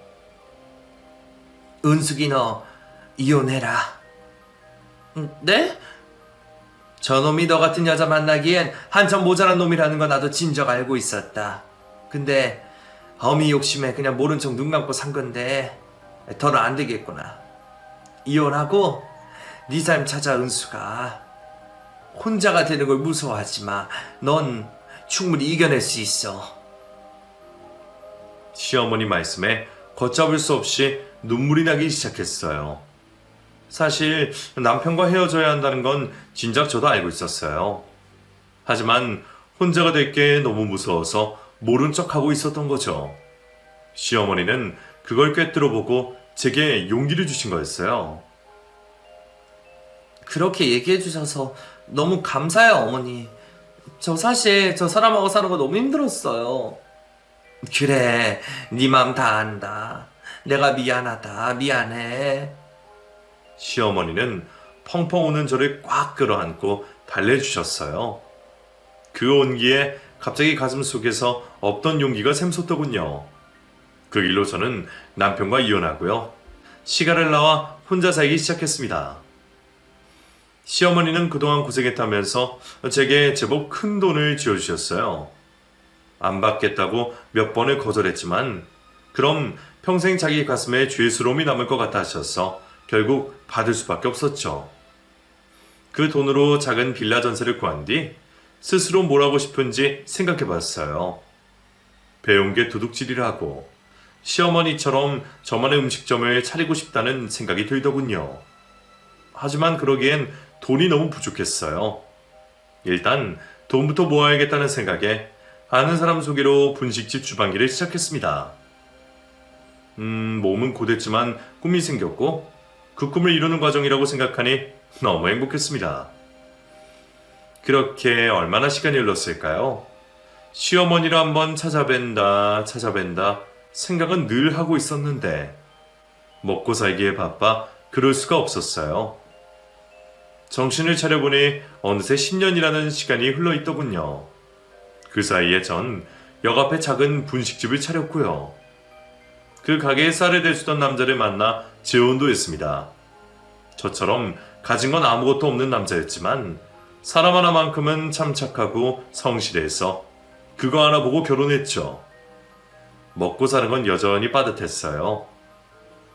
Speaker 2: 은숙이 너 이혼해라. 네? 저놈이 너 같은 여자 만나기엔 한참 모자란 놈이라는 거 나도 진작 알고 있었다. 근데 어미 욕심에 그냥 모른 척 눈 감고 산 건데 더는 안 되겠구나. 이혼하고 네 삶 찾아 은수가. 혼자가 되는 걸 무서워하지 마. 넌 충분히 이겨낼 수 있어.
Speaker 1: 시어머니 말씀에 걷잡을 수 없이 눈물이 나기 시작했어요. 사실 남편과 헤어져야 한다는 건 진작 저도 알고 있었어요. 하지만 혼자가 될 게 너무 무서워서 모른 척하고 있었던 거죠. 시어머니는 그걸 꿰뚫어보고 제게 용기를 주신 거였어요.
Speaker 2: 그렇게 얘기해 주셔서 너무 감사해요, 어머니. 저 사실 저 사람하고 사는 거 너무 힘들었어요. 그래, 네 맘 다 안다. 내가 미안하다, 미안해.
Speaker 1: 시어머니는 펑펑 우는 저를 꽉 끌어안고 달래주셨어요. 그 온기에 갑자기 가슴 속에서 없던 용기가 샘솟더군요. 그 일로 저는 남편과 이혼하고요. 시가를 나와 혼자 살기 시작했습니다. 시어머니는 그동안 고생했다면서 제게 제법 큰 돈을 쥐어주셨어요. 안 받겠다고 몇 번을 거절했지만 그럼 평생 자기 가슴에 죄스러움이 남을 것 같아 하셔서 결국 받을 수밖에 없었죠. 그 돈으로 작은 빌라 전세를 구한 뒤 스스로 뭘 하고 싶은지 생각해 봤어요. 배운 게 도둑질이라고 시어머니처럼 저만의 음식점을 차리고 싶다는 생각이 들더군요. 하지만 그러기엔 돈이 너무 부족했어요. 일단 돈부터 모아야겠다는 생각에 아는 사람 소개로 분식집 주방기를 시작했습니다. 몸은 고됐지만 꿈이 생겼고 그 꿈을 이루는 과정이라고 생각하니 너무 행복했습니다. 그렇게 얼마나 시간이 흘렀을까요? 시어머니를 한번 찾아뵌다 생각은 늘 하고 있었는데 먹고 살기에 바빠 그럴 수가 없었어요. 정신을 차려보니 어느새 10년이라는 시간이 흘러있더군요. 그 사이에 전 역 앞에 작은 분식집을 차렸고요. 그 가게에 쌀을 대주던 남자를 만나 재혼도 했습니다. 저처럼 가진 건 아무것도 없는 남자였지만 사람 하나만큼은 참 착하고 성실해서 그거 하나 보고 결혼했죠. 먹고 사는 건 여전히 빠듯했어요.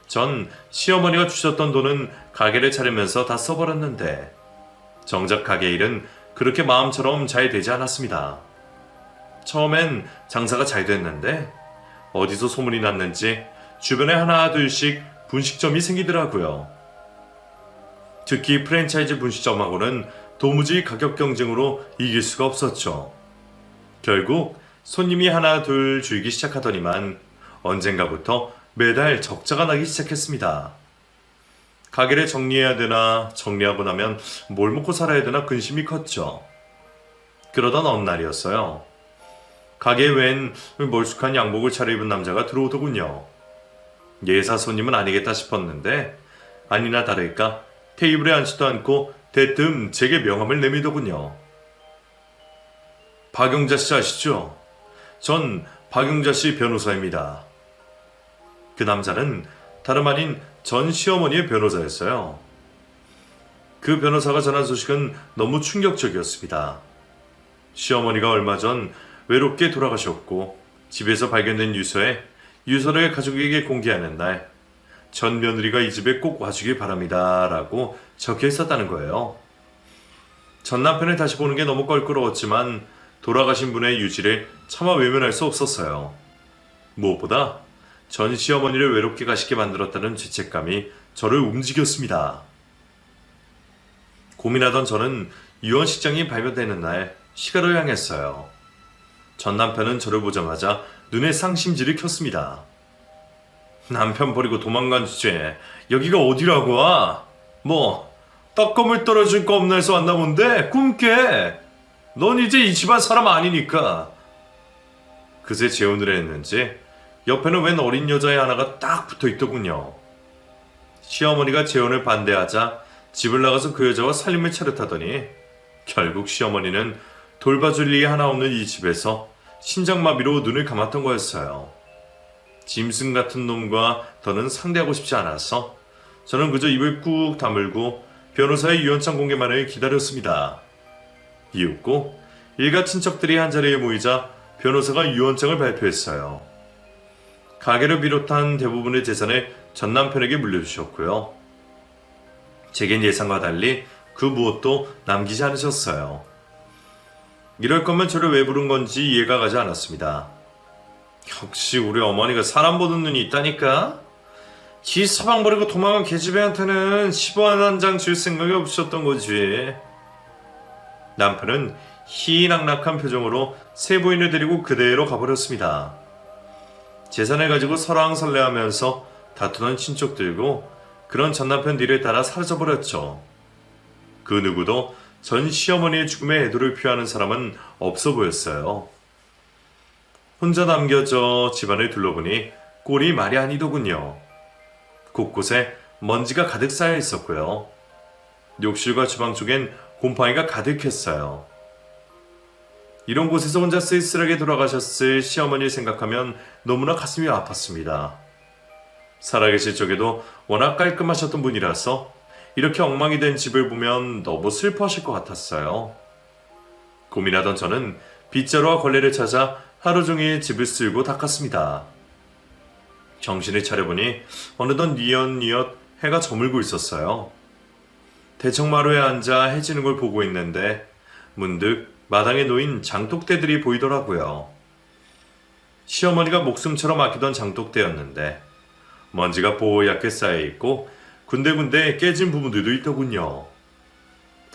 Speaker 1: 전 시어머니가 주셨던 돈은 가게를 차리면서 다 써버렸는데 정작 가게 일은 그렇게 마음처럼 잘 되지 않았습니다. 처음엔 장사가 잘 됐는데 어디서 소문이 났는지 주변에 하나 둘씩 분식점이 생기더라고요. 특히 프랜차이즈 분식점하고는 도무지 가격 경쟁으로 이길 수가 없었죠. 결국 손님이 하나 둘 줄기 시작하더니만 언젠가부터 매달 적자가 나기 시작했습니다. 가게를 정리해야 되나 정리하고 나면 뭘 먹고 살아야 되나 근심이 컸죠. 그러던 어느 날이었어요. 가게에 웬 멀쑥한 양복을 차려입은 남자가 들어오더군요. 예사 손님은 아니겠다 싶었는데 아니나 다를까 테이블에 앉지도 않고 대뜸 제게 명함을 내밀더군요. 박용자 씨 아시죠? 전 박용자 씨 변호사입니다. 그 남자는 다름 아닌 전 시어머니의 변호사였어요. 그 변호사가 전한 소식은 너무 충격적이었습니다. 시어머니가 얼마 전 외롭게 돌아가셨고 집에서 발견된 유서에 유서를 가족에게 공개하는 날 전 며느리가 이 집에 꼭 와주길 바랍니다 라고 적혀 있었다는 거예요. 전 남편을 다시 보는 게 너무 껄끄러웠지만 돌아가신 분의 유지를 차마 외면할 수 없었어요. 무엇보다 전 시어머니를 외롭게 가시게 만들었다는 죄책감이 저를 움직였습니다. 고민하던 저는 유언식장이 발표되는 날 시가를 향했어요. 전 남편은 저를 보자마자 눈에 쌍심지를 켰습니다. 남편 버리고 도망간 주제에 여기가 어디라고 와? 뭐 떡검을 떨어질 거 없나 해서 왔나 본데 꿈깨. 넌 이제 이 집안 사람 아니니까. 그새 재혼을 했는지 옆에는 웬 어린 여자애 하나가 딱 붙어 있더군요. 시어머니가 재혼을 반대하자 집을 나가서 그 여자와 살림을 차렸다더니 결국 시어머니는 돌봐줄 일이 하나 없는 이 집에서 심장마비로 눈을 감았던 거였어요. 짐승 같은 놈과 더는 상대하고 싶지 않아서 저는 그저 입을 꾹 다물고 변호사의 유언장 공개만을 기다렸습니다. 이윽고 일가 친척들이 한자리에 모이자 변호사가 유언장을 발표했어요. 가게를 비롯한 대부분의 재산을 전 남편에게 물려주셨고요. 제겐 예상과 달리 그 무엇도 남기지 않으셨어요. 이럴 거면 저를 왜 부른 건지 이해가 가지 않았습니다. 역시 우리 어머니가 사람 보는 눈이 있다니까? 지 서방 버리고 도망간 계집애한테는 10원 한 장 줄 생각이 없으셨던 거지. 남편은 희낙낙한 표정으로 세 부인을 데리고 그대로 가버렸습니다. 재산을 가지고 설왕설래하면서 다투던 친척들고 그런 전남편 뒤를 따라 사라져버렸죠. 그 누구도 전 시어머니의 죽음에 애도를 표하는 사람은 없어 보였어요. 혼자 남겨져 집안을 둘러보니 꼴이 말이 아니더군요. 곳곳에 먼지가 가득 쌓여 있었고요. 욕실과 주방 쪽엔 곰팡이가 가득했어요. 이런 곳에서 혼자 쓸쓸하게 돌아가셨을 시어머니를 생각하면 너무나 가슴이 아팠습니다. 살아계실 적에도 워낙 깔끔하셨던 분이라서 이렇게 엉망이 된 집을 보면 너무 슬퍼하실 것 같았어요. 고민하던 저는 빗자루와 걸레를 찾아 하루 종일 집을 쓸고 닦았습니다. 정신을 차려보니 어느덧 뉘엿뉘엿 해가 저물고 있었어요. 대청마루에 앉아 해지는 걸 보고 있는데 문득 마당에 놓인 장독대들이 보이더라고요. 시어머니가 목숨처럼 아끼던 장독대였는데 먼지가 뽀얗게 쌓여있고 군데군데 깨진 부분들도 있더군요.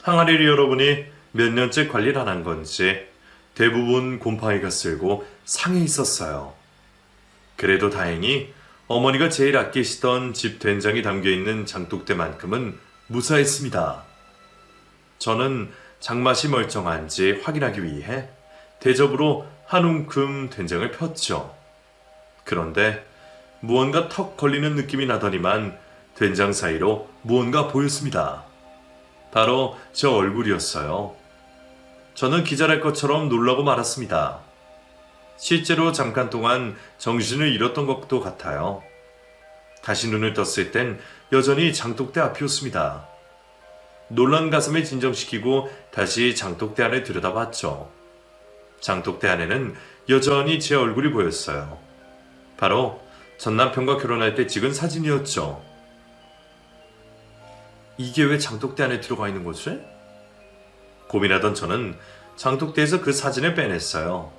Speaker 1: 항아리를 열어보니 몇 년째 관리를 안 한 건지 대부분 곰팡이가 쓸고 상해 있었어요. 그래도 다행히 어머니가 제일 아끼시던 집 된장이 담겨있는 장독대만큼은 무사했습니다. 저는 장맛이 멀쩡한지 확인하기 위해 대접으로 한 움큼 된장을 폈죠. 그런데 무언가 턱 걸리는 느낌이 나더니만 된장 사이로 무언가 보였습니다. 바로 제 얼굴이었어요. 저는 기절할 것처럼 놀라고 말았습니다. 실제로 잠깐 동안 정신을 잃었던 것도 같아요. 다시 눈을 떴을 땐 여전히 장독대 앞이었습니다. 놀란 가슴을 진정시키고 다시 장독대 안을 들여다봤죠. 장독대 안에는 여전히 제 얼굴이 보였어요. 바로 전 남편과 결혼할 때 찍은 사진이었죠. 이게 왜 장독대 안에 들어가 있는 거지? 고민하던 저는 장독대에서 그 사진을 빼냈어요.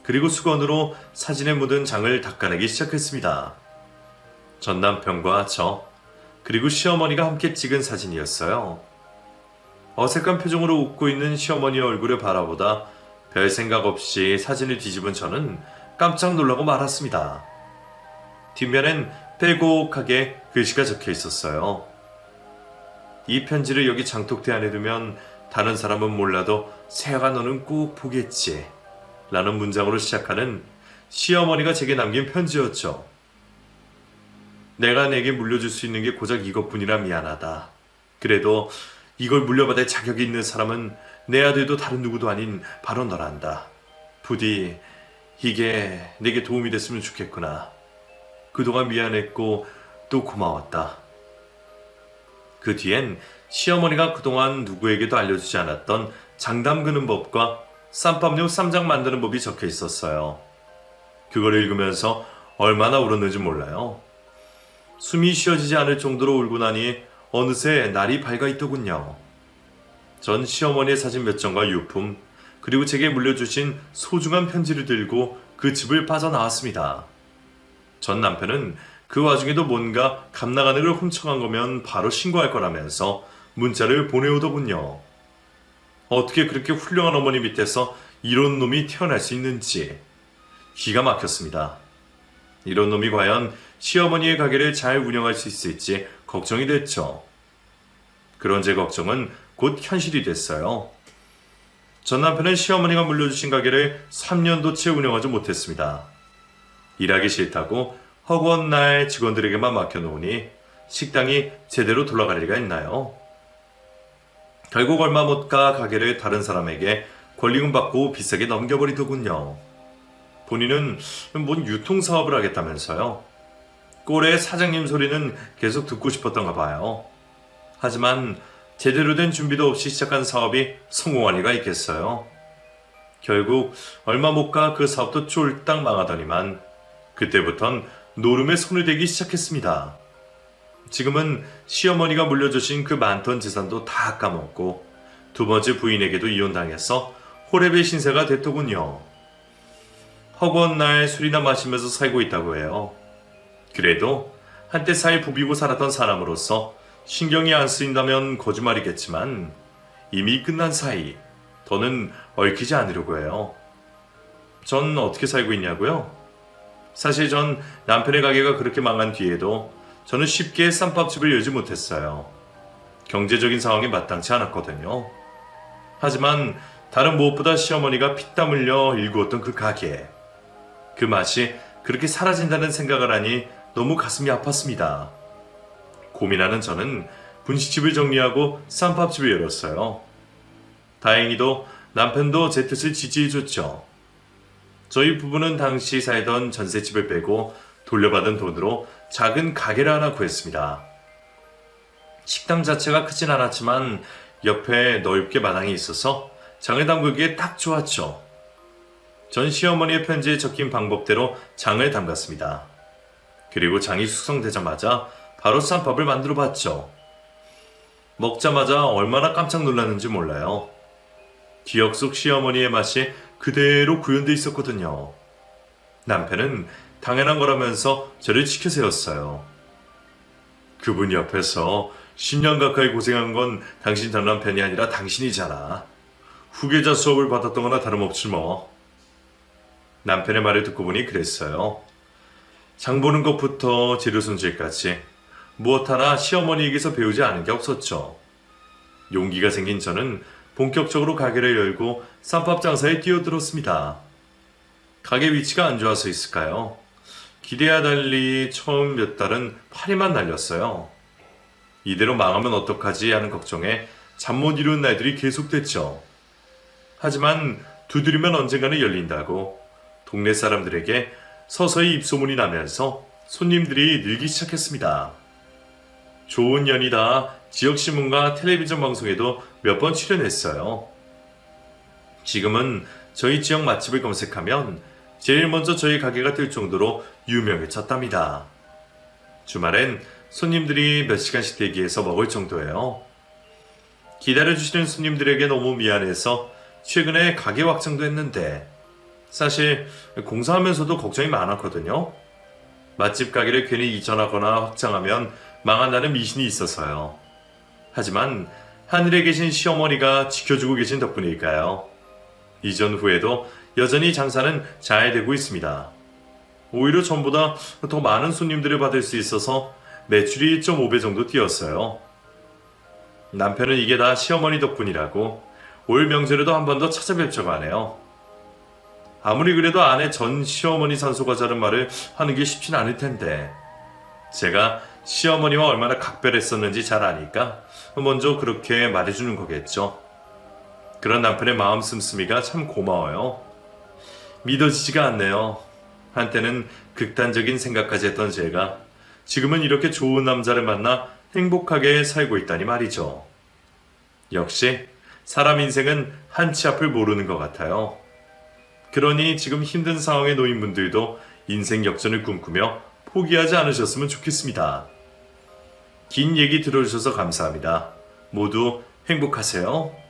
Speaker 1: 그리고 수건으로 사진에 묻은 장을 닦아내기 시작했습니다. 전 남편과 저, 그리고 시어머니가 함께 찍은 사진이었어요. 어색한 표정으로 웃고 있는 시어머니의 얼굴을 바라보다 별 생각 없이 사진을 뒤집은 저는 깜짝 놀라고 말았습니다. 뒷면엔 빼곡하게 글씨가 적혀 있었어요. 이 편지를 여기 장독대 안에 두면 다른 사람은 몰라도 새아가 너는 꼭 보겠지 라는 문장으로 시작하는 시어머니가 제게 남긴 편지였죠. 내가 내게 물려줄 수 있는 게 고작 이것뿐이라 미안하다. 그래도 이걸 물려받을 자격이 있는 사람은 내 아들도 다른 누구도 아닌 바로 너란다. 부디 이게 내게 도움이 됐으면 좋겠구나. 그동안 미안했고 또 고마웠다. 그 뒤엔 시어머니가 그동안 누구에게도 알려주지 않았던 장담 그는 법과 쌈밥용 쌈장 만드는 법이 적혀 있었어요. 그걸 읽으면서 얼마나 울었는지 몰라요. 숨이 쉬어지지 않을 정도로 울고 나니 어느새 날이 밝아 있더군요. 전 시어머니의 사진 몇 장과 유품, 그리고 제게 물려주신 소중한 편지를 들고 그 집을 빠져나왔습니다. 전 남편은 그 와중에도 뭔가 감나가는 걸 훔쳐간 거면 바로 신고할 거라면서 문자를 보내오더군요. 어떻게 그렇게 훌륭한 어머니 밑에서 이런 놈이 태어날 수 있는지 기가 막혔습니다. 이런 놈이 과연 시어머니의 가게를 잘 운영할 수 있을지 걱정이 됐죠. 그런 제 걱정은 곧 현실이 됐어요. 전 남편은 시어머니가 물려주신 가게를 3년도 채 운영하지 못했습니다. 일하기 싫다고 허구한 날 직원들에게만 맡겨놓으니 식당이 제대로 돌아갈 리가 있나요? 결국 얼마 못 가 가게를 다른 사람에게 권리금 받고 비싸게 넘겨버리더군요. 본인은 뭔 유통사업을 하겠다면서요. 꼴의 사장님 소리는 계속 듣고 싶었던가 봐요. 하지만 제대로 된 준비도 없이 시작한 사업이 성공할 리가 있겠어요. 결국 얼마 못 가 그 사업도 쫄딱 망하더니만 그때부턴 노름에 손을 대기 시작했습니다. 지금은 시어머니가 물려주신 그 많던 재산도 다 까먹고 두 번째 부인에게도 이혼당해서 호랩의 신세가 됐더군요. 허구한 날 술이나 마시면서 살고 있다고 해요. 그래도 한때 사이 부비고 살았던 사람으로서 신경이 안 쓰인다면 거짓말이겠지만 이미 끝난 사이 더는 얽히지 않으려고 해요. 전 어떻게 살고 있냐고요? 사실 전 남편의 가게가 그렇게 망한 뒤에도 저는 쉽게 쌈밥집을 열지 못했어요. 경제적인 상황이 마땅치 않았거든요. 하지만 다른 무엇보다 시어머니가 피땀 흘려 일구었던 그 가게, 그 맛이 그렇게 사라진다는 생각을 하니 너무 가슴이 아팠습니다. 고민하는 저는 분식집을 정리하고 쌈밥집을 열었어요. 다행히도 남편도 제 뜻을 지지해줬죠. 저희 부부는 당시 살던 전셋집을 빼고 돌려받은 돈으로 작은 가게를 하나 구했습니다. 식당 자체가 크진 않았지만 옆에 넓게 마당이 있어서 장을 담그기에 딱 좋았죠. 전 시어머니의 편지에 적힌 방법대로 장을 담갔습니다. 그리고 장이 숙성되자마자 바로 쌈밥을 만들어 봤죠. 먹자마자 얼마나 깜짝 놀랐는지 몰라요. 기억 속 시어머니의 맛이 그대로 구현돼 있었거든요. 남편은 당연한 거라면서 저를 지켜 세웠어요. 그분 옆에서 10년 가까이 고생한 건 당신 전 남편이 아니라 당신이잖아. 후계자 수업을 받았던 거나 다름없지 뭐. 남편의 말을 듣고 보니 그랬어요. 장 보는 것부터 재료 손질까지 무엇 하나 시어머니에게서 배우지 않은 게 없었죠. 용기가 생긴 저는 본격적으로 가게를 열고 쌈밥 장사에 뛰어들었습니다. 가게 위치가 안 좋아서 있을까요? 기대와 달리 처음 몇 달은 파리만 날렸어요. 이대로 망하면 어떡하지 하는 걱정에 잠 못 이룬 날들이 계속됐죠. 하지만 두드리면 언젠가는 열린다고 동네 사람들에게 서서히 입소문이 나면서 손님들이 늘기 시작했습니다. 좋은 년이다 지역신문과 텔레비전 방송에도 몇 번 출연했어요. 지금은 저희 지역 맛집을 검색하면 제일 먼저 저희 가게가 뜰 정도로 유명해졌답니다. 주말엔 손님들이 몇 시간씩 대기해서 먹을 정도예요. 기다려주시는 손님들에게 너무 미안해서 최근에 가게 확장도 했는데 사실 공사하면서도 걱정이 많았거든요. 맛집 가게를 괜히 이전하거나 확장하면 망한다는 미신이 있어서요. 하지만 하늘에 계신 시어머니가 지켜주고 계신 덕분일까요? 이전 후에도 여전히 장사는 잘 되고 있습니다. 오히려 전보다 더 많은 손님들을 받을 수 있어서 매출이 1.5배 정도 뛰었어요. 남편은 이게 다 시어머니 덕분이라고 올 명절에도 한 번 더 찾아뵙자고 하네요. 아무리 그래도 아내 전 시어머니 산소가자는 말을 하는 게 쉽진 않을 텐데 제가 시어머니와 얼마나 각별했었는지 잘 아니까 먼저 그렇게 말해주는 거겠죠. 그런 남편의 마음 씀씀이가 참 고마워요. 믿어지지가 않네요. 한때는 극단적인 생각까지 했던 제가 지금은 이렇게 좋은 남자를 만나 행복하게 살고 있다니 말이죠. 역시 사람 인생은 한치 앞을 모르는 것 같아요. 그러니 지금 힘든 상황에 놓인 분들도 인생 역전을 꿈꾸며 포기하지 않으셨으면 좋겠습니다. 긴 얘기 들어주셔서 감사합니다. 모두 행복하세요.